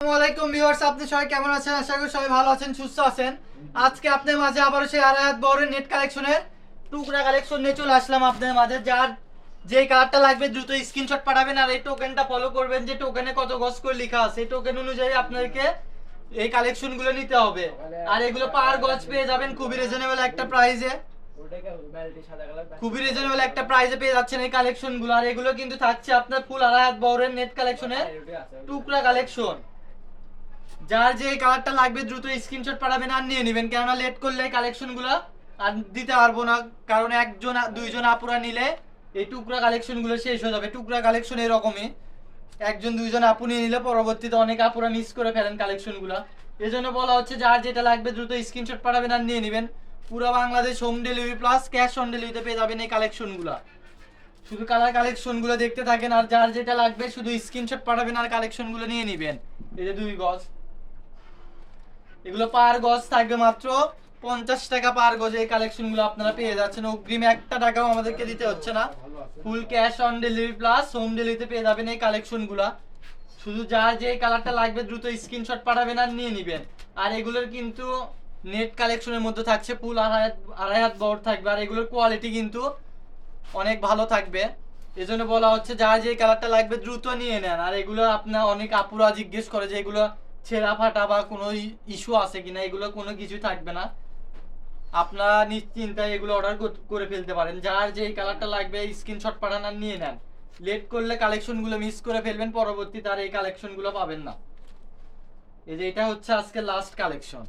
আসসালামু ভিউয়ার্স, আপনি সবাই কেমন আছেন? আশা করি সবাই ভালো আছেন, সুস্থ আছেন। আজকে আপনাদের মাঝে আবারও সেই আড়াইহাত বড়ের নেট কালেকশনের টুকরা কালেকশন নিয়ে চলে আসলাম আপনাদের মাঝে। যার যে কালারটা লাগবে দ্রুত স্ক্রিনশট পাঠাবেন আর এই টোকেনটা ফলো করবেন যে টোকেনে কত গজ করে লেখা আছে। এই টোকেন অনুযায়ী আপনাদেরকে এই কালেকশনগুলো নিতে হবে। আর এগুলো পার গজ পেয়ে যাবেন খুবই রিজনেবল একটা প্রাইসে। খুবই রিজনেবল একটা প্রাইসে পেয়ে যাচ্ছেন এই কালেকশনগুলো। আর এগুলো কিন্তু থাকছে আপনার ফুল আড়াইহাত বড়ের নেট কালেকশনের টুকরা কালেকশন। যার যে কালারটা লাগবে দ্রুত স্ক্রিনশট পাঠাবেন আর নিয়ে নেবেন, কেননা লেট করলে কালেকশনগুলো আর দিতে পারবো না। কারণ একজন দুইজন আপুরা নিলে এই টুকরা কালেকশনগুলো শেষ হয়ে যাবে। টুকরা কালেকশন এরকমই, একজন দুইজন আপু নিয়ে নিলে পরবর্তীতে অনেক আপুরা মিস করে ফেলেন কালেকশনগুলো। এই জন্য বলা হচ্ছে যার যেটা লাগবে দ্রুত স্ক্রিনশট পাঠাবেন আর নিয়ে নেবেন। পুরো Bangladesh home delivery plus cash on ডেলিভারিতে পেয়ে যাবেন এই কালেকশনগুলো। শুধু কালার কালেকশনগুলো দেখতে থাকেন আর যার যেটা লাগবে শুধু স্ক্রিনশট পাঠাবেন আর কালেকশনগুলো নিয়ে নেবেন। এই যে 2 গজ, এগুলো পার গজ থাকবে মাত্র 50 টাকা পার গজ। এই কালেকশনগুলো আপনারা পেয়ে যাচ্ছেন, অগ্রিম 1 টাকাও আমাদেরকে দিতে হচ্ছে না। Full cash on delivery plus home ডেলিভারিতে পেয়ে যাবেন এই কালেকশনগুলো। শুধু যার যে কালারটা লাগবে দ্রুত স্ক্রিনশট পাঠাবেন আর নিয়ে নেবেন। আর এগুলোর কিন্তু নেট কালেকশনের মধ্যে থাকছে ফুল আড়াই হাত বড় থাকবে। আর এগুলোর কোয়ালিটি কিন্তু অনেক ভালো থাকবে। এজন্য বলা হচ্ছে যার যে কালারটা লাগবে দ্রুত নিয়ে নেন। আর এগুলো আপনার অনেক আপুরা জিজ্ঞেস করে যে এগুলো ছেঁড়া ফাটা বা কোনো ইস্যু আছে কিনা, এগুলো কোনো কিছু থাকবে না। আপনারা নিশ্চিন্তায় এগুলো অর্ডার করে ফেলতে পারেন। যার যে কালারটা লাগবে স্ক্রিনশট পাঠান আর নিয়ে নেন। লেট করলে কালেকশনগুলো মিস করে ফেলবেন, পরবর্তীতে আর এই কালেকশনগুলো পাবেন না। এই যে এটা হচ্ছে আজকে লাস্ট কালেকশন।